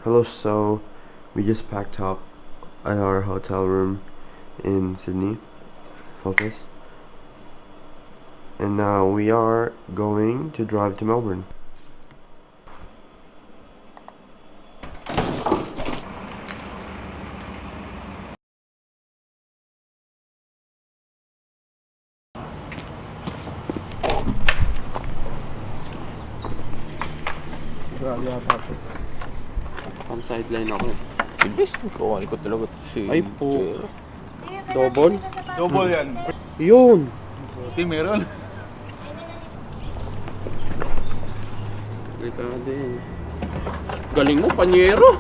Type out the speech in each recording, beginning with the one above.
Hello, so we just packed up at our hotel room in Sydney. Focus. And now we are going to drive to Melbourne. Grabe yata ito. Ang sideline ako. Bilis ko. Kawan ko talaga si... Ay po. Double? Double yan. Yun! Buti meron. Delikado yan. Galing mo, panyero!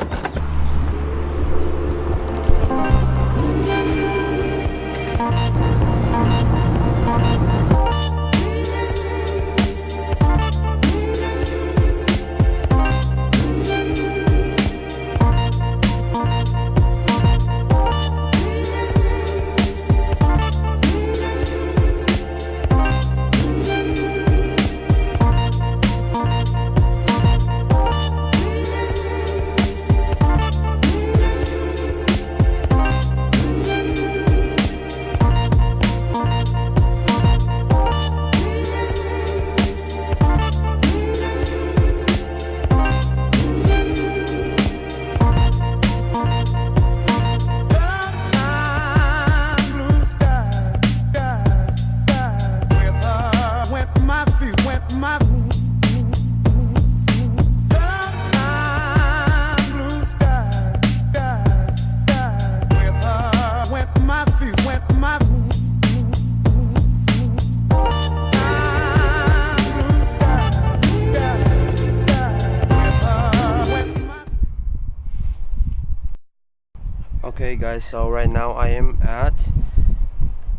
Okay guys, so right now I am at,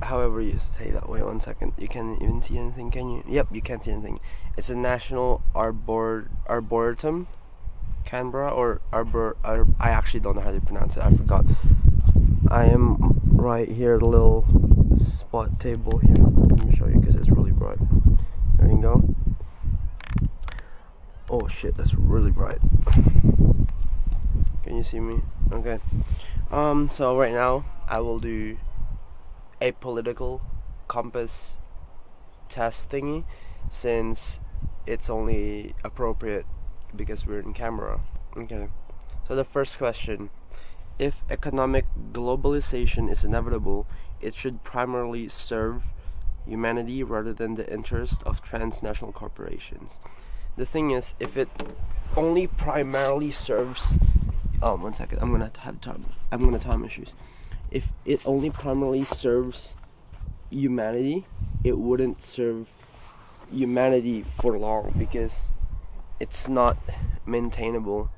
however you say that, wait 1 second, you can't even see anything, can you? Yep, you can't see anything. It's a National Arboretum, Canberra, or I actually don't know how to pronounce it, I forgot. I am right here, the little spot table here. Let me show you because it's really bright. There you go. Oh shit, that's really bright. Can you see me? Okay. So right now I will do a political compass test thingy, since it's only appropriate because we're in Canberra. Okay. So the first question: if economic globalization is inevitable, it should primarily serve humanity rather than the interest of transnational corporations. The thing is, if it only primarily serves 1 second, I'm gonna have time issues. If it only primarily serves humanity, it wouldn't serve humanity for long because it's not maintainable.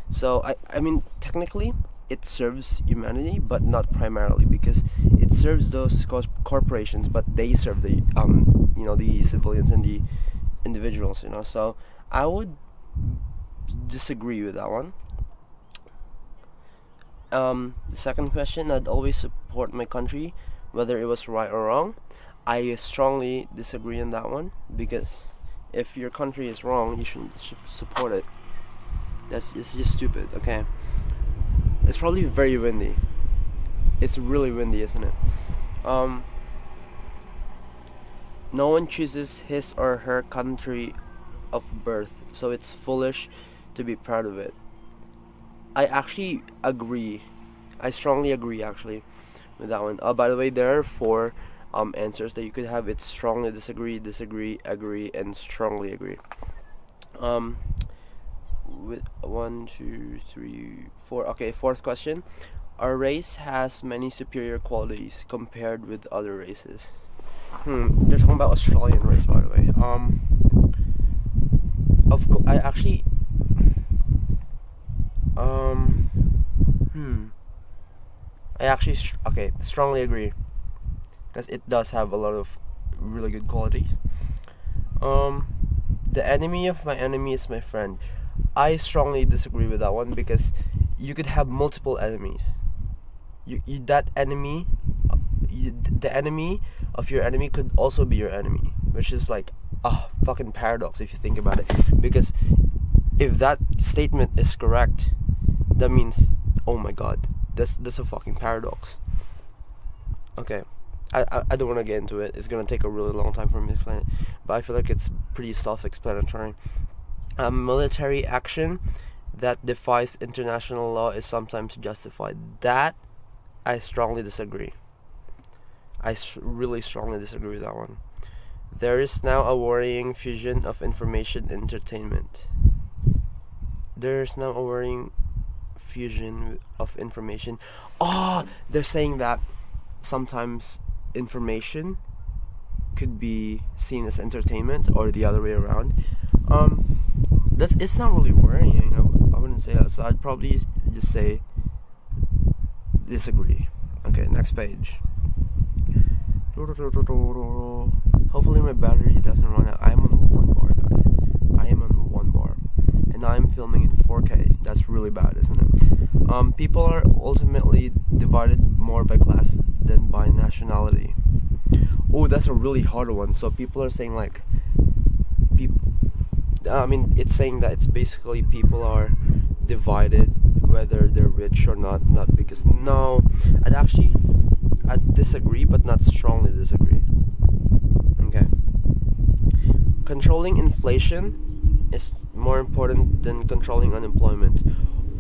So I mean technically it serves humanity, but not primarily, because it serves those corporations, but they serve the the civilians and the individuals, so I would disagree with that one. The second question: I'd always support my country, whether it was right or wrong. I strongly disagree on that one, because if your country is wrong, you should support it. It's just stupid. Okay, it's probably very windy. It's really windy, isn't it? No one chooses his or her country of birth, so it's foolish to be proud of it. I actually agree. I strongly agree actually with that one. By the way, there are 4 answers that you could have. It's strongly disagree, agree, and strongly agree. With 1, 2, 3, 4. Okay, fourth question: our race has many superior qualities compared with other races. They're talking about Australian race, by the way. I actually strongly agree, because it does have a lot of really good qualities. The enemy of my enemy is my friend. I strongly disagree with that one, because you could have multiple enemies. The enemy of your enemy could also be your enemy, which is like a fucking paradox if you think about it. Because if that statement is correct, that means, oh my god, that's a fucking paradox. Okay, I don't want to get into it. It's gonna take a really long time for me to explain it, but I feel like it's pretty self-explanatory. Military action that defies international law is sometimes justified. That I strongly disagree. Really strongly disagree with that one. There is now a worrying fusion of information and entertainment. There's now a worrying fusion of information. They're saying that sometimes information could be seen as entertainment or the other way around. It's not really worrying. I wouldn't say that. So I'd probably just say disagree. Okay, next page. Hopefully my battery doesn't run out. I'm on 1 bar, guys. I am on 1 bar, and I'm filming in 4K. That's really bad, isn't it? People are ultimately divided more by class than by nationality. Oh, that's a really hard one. So people are saying like, it's saying that it's basically people are divided whether they're rich or not. Not because no, I'd disagree, but not strongly disagree. Okay. Controlling inflation is more important than controlling unemployment.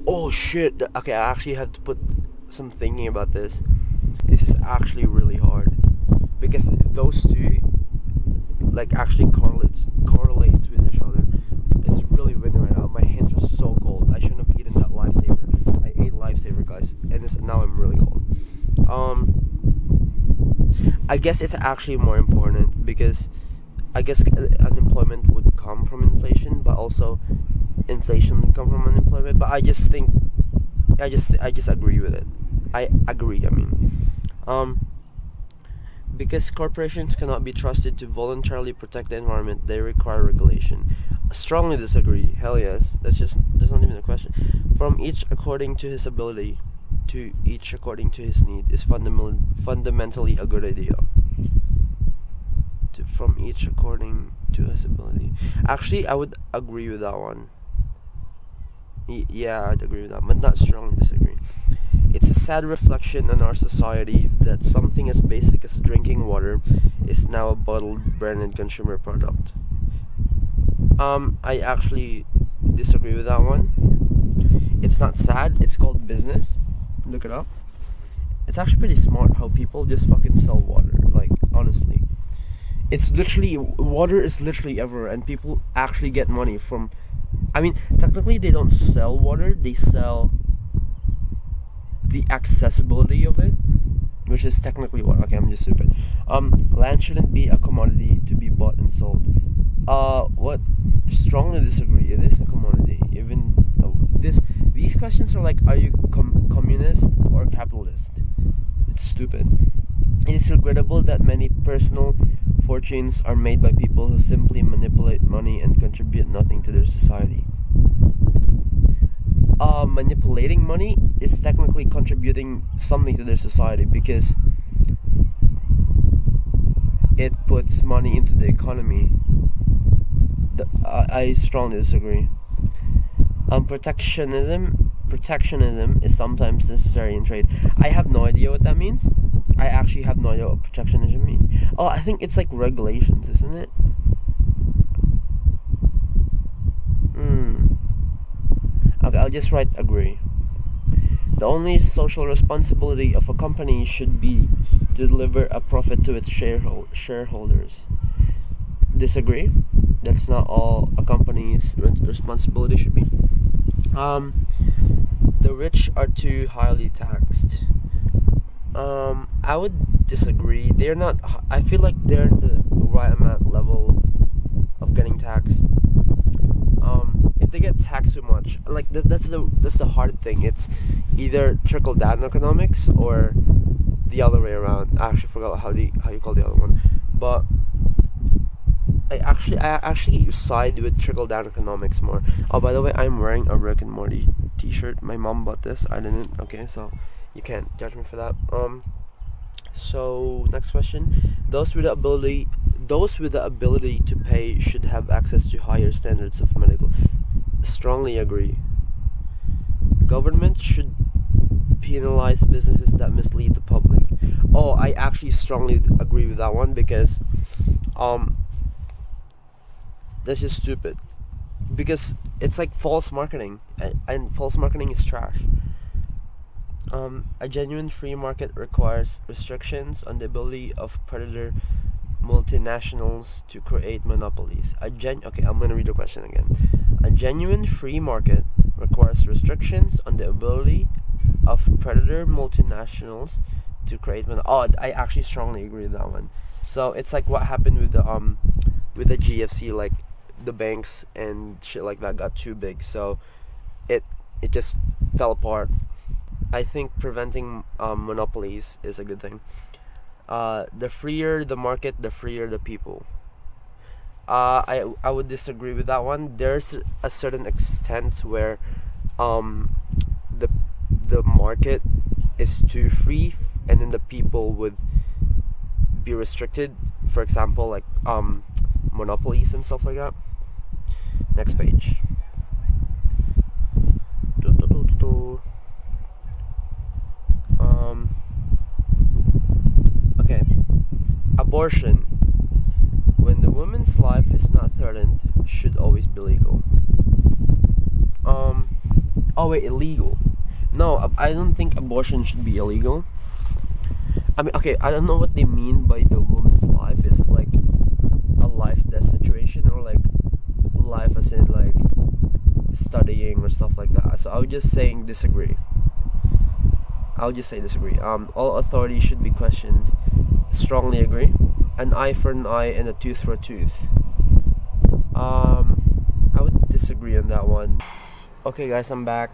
Oh shit. Okay, I actually have to put some thinking about this. This is actually really hard because those two like actually correlates with each other. It's really windy right now. My hands are so cold. I shouldn't have eaten that lifesaver. I ate lifesaver, guys, and now I'm really cold. I guess it's actually more important because I guess unemployment would come from inflation, but also inflation would come from unemployment. But I just agree with it. I agree. Because corporations cannot be trusted to voluntarily protect the environment, they require regulation. Strongly disagree. Hell yes. There's not even a question. From each according to his ability, to each according to his need is fundamentally a good idea. From each according to his ability. Actually, I would agree with that one. Yeah, I'd agree with that, but not strongly disagree. It's a sad reflection on our society that something as basic as drinking water is now a bottled branded consumer product. I actually disagree with that one. It's not sad, it's called business. Look it up. It's actually pretty smart how people just fucking sell water, like, honestly. Water is literally everywhere, and people actually get money from, technically they don't sell water, they sell the accessibility of it, which is technically what. Okay, I'm just stupid. Land shouldn't be a commodity to be bought and sold. What? Strongly disagree. It is a commodity. Even these questions are like, are you communist or capitalist? It's stupid. It is regrettable that many personal fortunes are made by people who simply manipulate money and contribute nothing to their society. Manipulating money is technically contributing something to their society because it puts money into the economy. I strongly disagree. Protectionism is sometimes necessary in trade. I have no idea what that means. I actually have no idea what protectionism means. Oh, I think it's like regulations, isn't it? Okay, I'll just write agree. The only social responsibility of a company should be to deliver a profit to its shareholders. Disagree? That's not all a company's responsibility should be. The rich are too highly taxed. I would disagree. They're not. I feel like they're the right amount level of getting taxed. If they get taxed too much, like that's the hard thing. It's either trickle down economics or the other way around. I actually forgot how you call the other one, but I actually side with trickle down economics more. Oh, by the way, I'm wearing a Rick and Morty t-shirt. My mom bought this. I didn't. Okay, so you can't judge me for that. So next question. Those with the ability to pay should have access to higher standards of medical. Strongly agree. government should penalize businesses that mislead the public. Oh, I actually strongly agree with that one because that's just stupid. Because it's like false marketing, and false marketing is trash. A genuine free market requires restrictions on the ability of predator multinationals to create monopolies. Okay, I'm gonna read the question again. A genuine free market requires restrictions on the ability of predator multinationals to create I actually strongly agree with that one. So it's like what happened with the GFC, like the banks and shit like that got too big, so it just fell apart. I think preventing monopolies is a good thing. The freer the market, the freer the people. I would disagree with that one. There's a certain extent where the market is too free, and then the people would be restricted. For example, like monopolies and stuff like that. Next page. Okay. Abortion, when the woman's life is not threatened, should always be legal. Oh wait, illegal. No, I don't think abortion should be illegal. I mean, okay, I don't know what they mean by the woman's life. Is it like a life-death situation, or like life as in like studying or stuff like that? So I would just say disagree. All authority should be questioned. Strongly agree. An eye for an eye and a tooth for a tooth. I would disagree on that one. Okay guys, I'm back.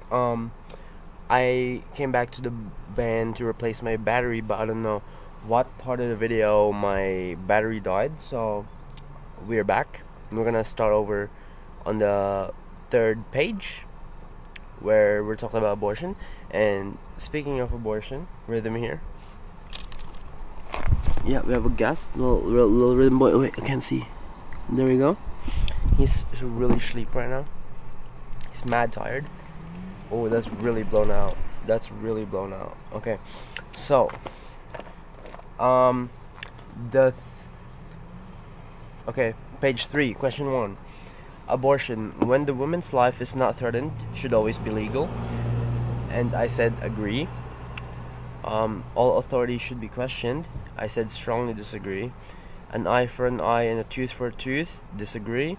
I came back to the van to replace my battery, but I don't know what part of the video my battery died, so we're back. We're gonna start over on the third page where we're talking about abortion. And speaking of abortion, Rhythm here. Yeah, we have a guest, little Rhythm boy. Wait, I can't see. There we go. He's really asleep right now. He's mad tired. Oh, that's really blown out. Okay, so okay, page 3, question 1. Abortion, when the woman's life is not threatened, should always be legal. And I said agree. All authority should be questioned. I said strongly disagree. An eye for an eye and a tooth for a tooth, disagree.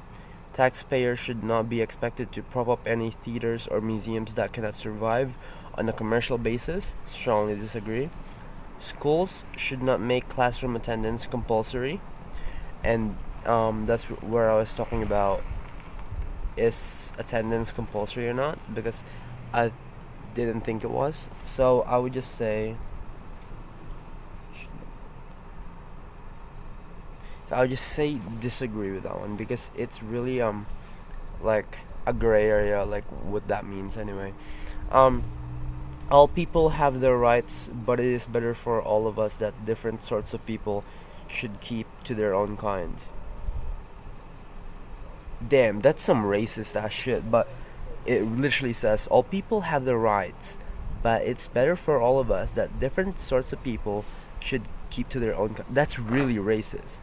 Taxpayers should not be expected to prop up any theaters or museums that cannot survive on a commercial basis, strongly disagree. Schools should not make classroom attendance compulsory. And that's where I was talking about, is attendance compulsory or not, because I didn't think it was. So I would just say disagree with that one, because it's really like a gray area, like what that means anyway. All people have their rights, but it is better for all of us that different sorts of people should keep to their own kind. Damn, that's some racist ass shit, but it literally says all people have their rights, but it's better for all of us that different sorts of people should keep to their own kind. That's really racist.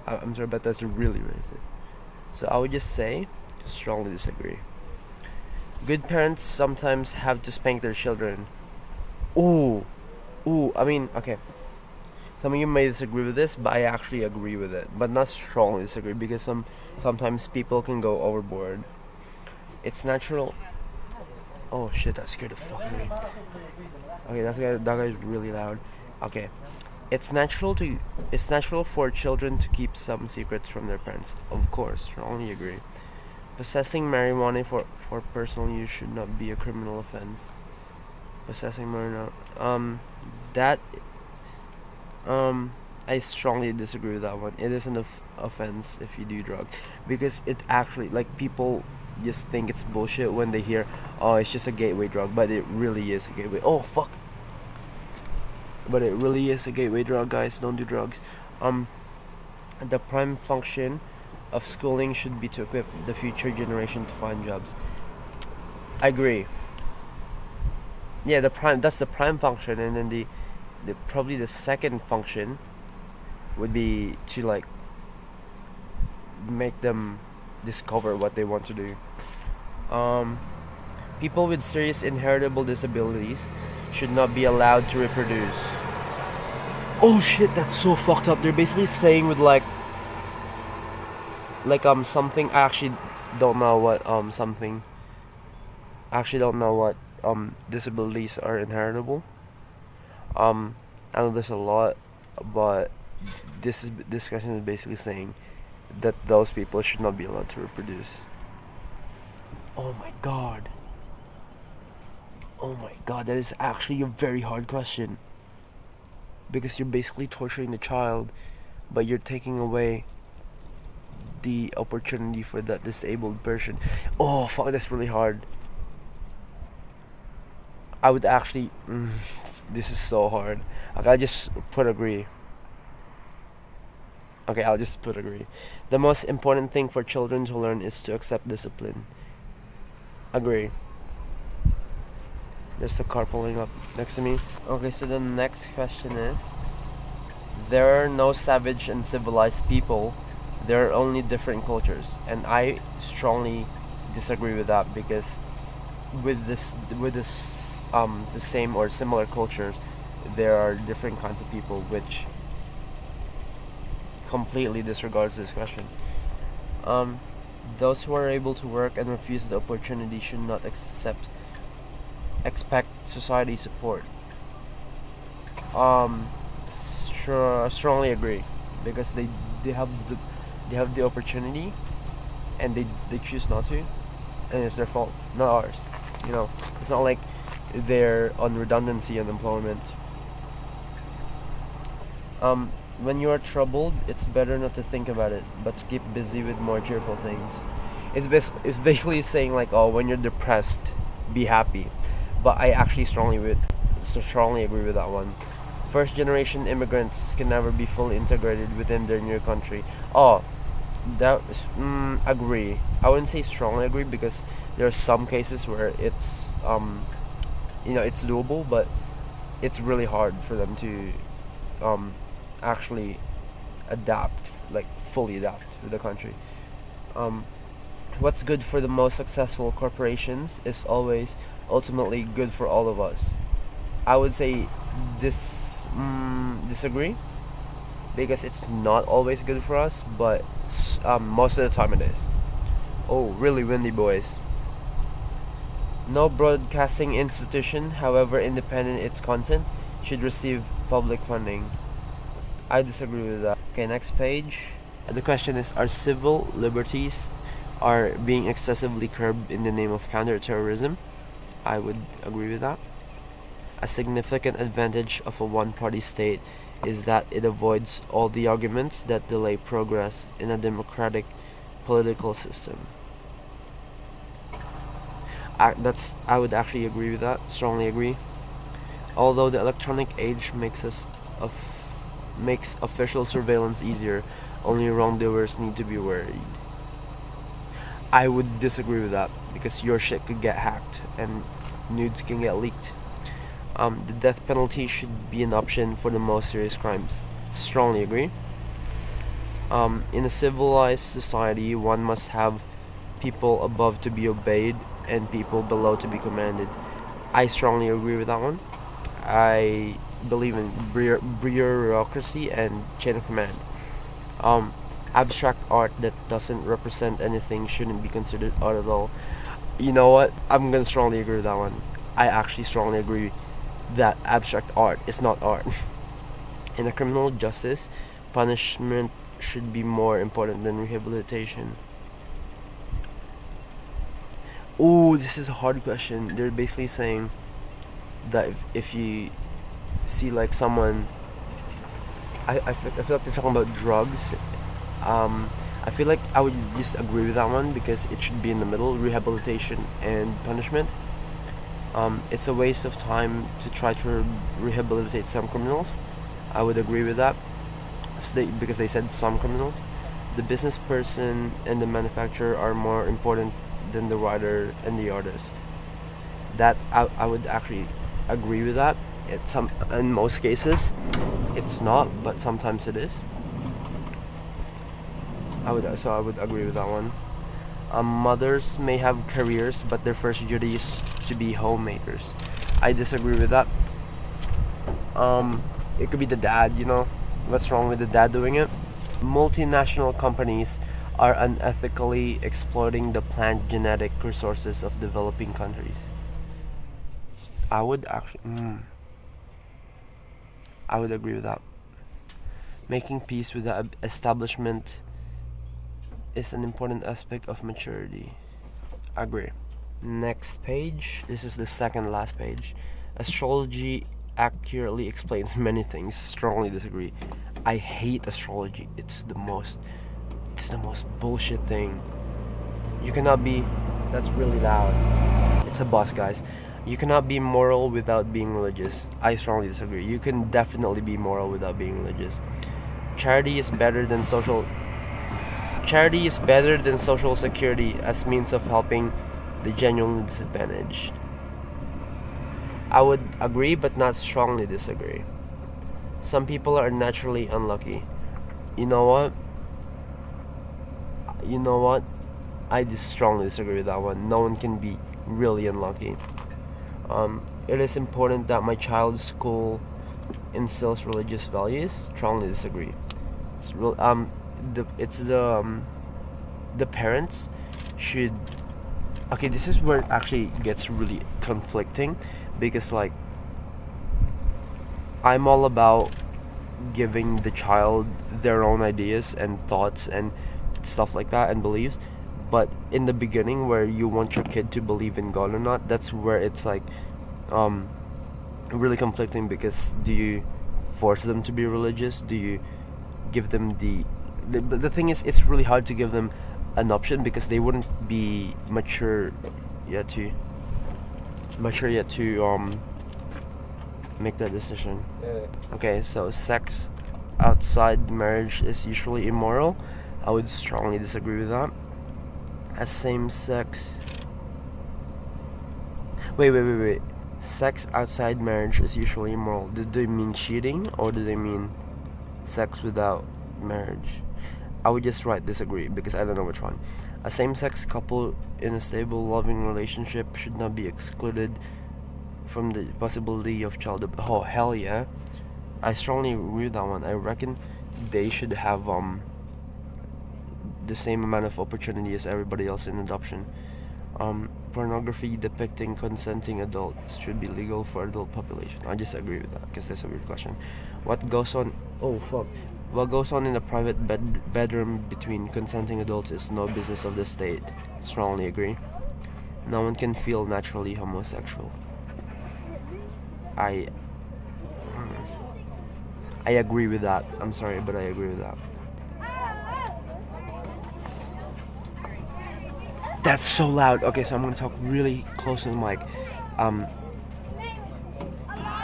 I'm sorry, but that's really racist. So I would just say strongly disagree. Good parents sometimes have to spank their children. I mean, okay, some of you may disagree with this, but I actually agree with it, but not strongly disagree, because sometimes people can go overboard. It's natural. Oh shit, that scared the fuck out of me. Okay, that guy's really loud. Okay, it's natural for children to keep some secrets from their parents. Of course, strongly agree. Possessing marijuana for personal use should not be a criminal offense. Possessing marijuana, I strongly disagree with that one. It is an offense if you do drugs, because it actually, like, people just think it's bullshit when they hear, oh, it's just a gateway drug, but it really is a gateway. Oh fuck! But it really is a gateway drug, guys. Don't do drugs. The prime function of schooling should be to equip the future generation to find jobs. I agree. yeah, the prime, that's the prime function, and then the probably the second function would be to like make them discover what they want to do. People with serious inheritable disabilities should not be allowed to reproduce. Oh shit, that's so fucked up. They're basically saying with like something, I actually don't know what something. I actually don't know what disabilities are inheritable. I know there's a lot, but this question is basically saying that those people should not be allowed to reproduce. Oh my god. Oh my god, that is actually a very hard question. Because you're basically torturing the child, but you're taking away the opportunity for that disabled person. Oh fuck, that's really hard. I would actually this is so hard. Okay, I'll just put agree. Okay, I'll just put agree. The most important thing for children to learn is to accept discipline. Agree. There's the car pulling up next to me. Okay, so the next question is, there are no savage and civilized people. There are only different cultures. And I strongly disagree with that, because with the same or similar cultures, there are different kinds of people, which completely disregards this question. Those who are able to work and refuse the opportunity should not expect society support. Strongly agree, because they have the opportunity, and they choose not to, and it's their fault, not ours. You know, it's not like they're on redundancy unemployment. When you are troubled, it's better not to think about it, but to keep busy with more cheerful things. It's basically saying like, oh, when you're depressed, be happy. But I actually strongly agree with that one. First generation immigrants can never be fully integrated within their new country. Oh, that is, agree. I wouldn't say strongly agree, because there are some cases where it's it's doable, but it's really hard for them to actually adapt, like fully adapt to the country. What's good for the most successful corporations is always ultimately good for all of us. I would say disagree, because it's not always good for us, but most of the time it is. Oh, really windy, boys. No broadcasting institution, however independent its content, should receive public funding. I disagree with that. Okay, next page. The question is, are civil liberties are being excessively curbed in the name of counterterrorism? I would agree with that. A significant advantage of a one-party state is that it avoids all the arguments that delay progress in a democratic political system. I would actually agree with that, strongly agree. Although the electronic age makes official surveillance easier, only wrongdoers need to be worried. I would disagree with that, because your shit could get hacked and nudes can get leaked. The death penalty should be an option for the most serious crimes. Strongly agree. In a civilized society, one must have people above to be obeyed and people below to be commanded. I strongly agree with that one. I believe in bureaucracy and chain of command. Abstract art that doesn't represent anything shouldn't be considered art at all. You know what? I'm gonna strongly agree with that one. I actually strongly agree that abstract art is not art. In a criminal justice, punishment should be more important than rehabilitation. Oh, this is a hard question. They're basically saying that if you see like someone, I feel like they're talking about drugs. I feel like I would just agree with that one, because it should be in the middle, rehabilitation and punishment. It's a waste of time to try to rehabilitate some criminals. I would agree with that, because they said some criminals. The business person and the manufacturer are more important than the writer and the artist. That I would actually agree with that. In most cases, it's not, but sometimes it is. I would agree with that one. Mothers may have careers, but their first duty is to be homemakers. I disagree with that. It could be the dad, you know. What's wrong with the dad doing it? Multinational companies are unethically exploiting the plant genetic resources of developing countries. I would agree with that. Making peace with the establishment is an important aspect of maturity. Agree. Next page. This is the second last page. Astrology accurately explains many things. Strongly disagree. I hate astrology. It's the most bullshit thing. You cannot be. That's really loud. It's a bus, guys. You cannot be moral without being religious. I strongly disagree. You can definitely be moral without being religious. Charity is better than social security as means of helping the genuinely disadvantaged. I would agree, but not strongly disagree. Some people are naturally unlucky. You know what? I strongly disagree with that one. No one can be really unlucky. It is important that my child's school instills religious values. Strongly disagree. The parents should. Okay, this is where it actually gets really conflicting, because like I'm all about giving the child their own ideas and thoughts and stuff like that and beliefs, but in the beginning where you want your kid to believe in God or not, that's where it's like really conflicting, because do you force them to be religious? Do you give them the thing is, it's really hard to give them an option because they wouldn't be mature yet to make that decision. Okay, so sex outside marriage is usually immoral. I would strongly disagree with that. As same-sex. Wait. Sex outside marriage is usually immoral. Do they mean cheating, or do they mean sex without marriage? I would just write disagree because I don't know which one. A same-sex couple in a stable, loving relationship should not be excluded from the possibility of childhood. Oh, hell yeah. I strongly agree with that one. I reckon they should have the same amount of opportunity as everybody else in adoption. Pornography depicting consenting adults should be legal for adult population. I just agree with that because that's a weird question. What goes on in the private bedroom between consenting adults is no business of the state. Strongly agree. No one can feel naturally homosexual. I agree with that. I'm sorry, but I agree with that. That's so loud. Okay, so I'm gonna talk really close to the mic.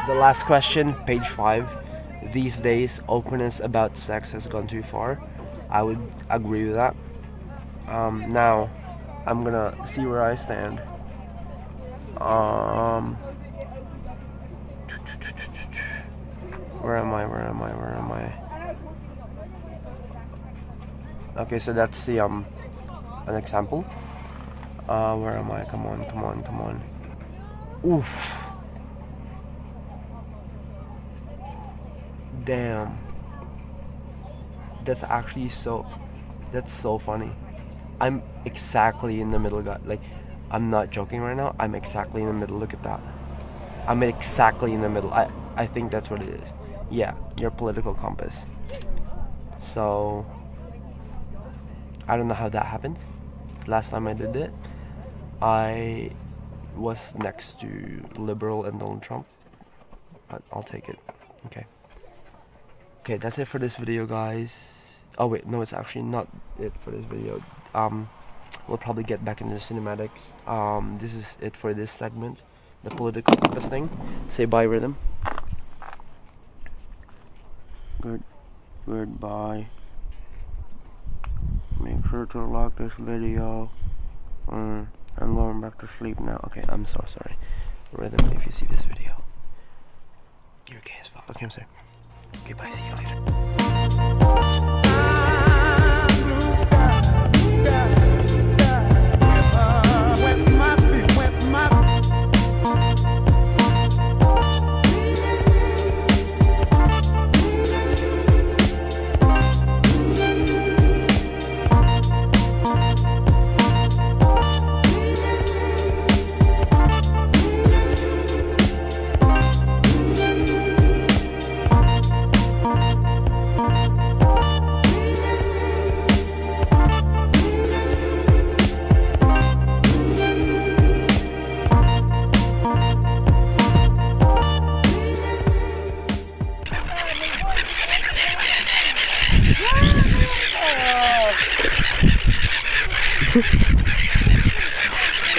The last question, page 5. These days, openness about sex has gone too far. I would agree with that. Now, I'm gonna see where I stand. Where am I? Okay, so that's the an example. Where am I? Come on. Oof. Damn. That's so funny. I'm exactly in the middle, guys. Like, I'm not joking right now. I'm exactly in the middle. Look at that. I'm exactly in the middle. I think that's what it is. Yeah, your political compass. So, I don't know how that happens. Last time I did it, I was next to Liberal and Donald Trump. But I'll take it. Okay, that's it for this video, guys. Oh wait, no, it's actually not it for this video. We'll probably get back into the cinematics. This is it for this segment, the political compass thing. Say bye, Rhythm. Goodbye. Make sure to like this video. I'm going back to sleep now. Okay, I'm so sorry, Rhythm, if you see this video. You're gay as fuck. Okay, I'm sorry. Okay, bye. See you later.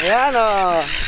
Ayan o.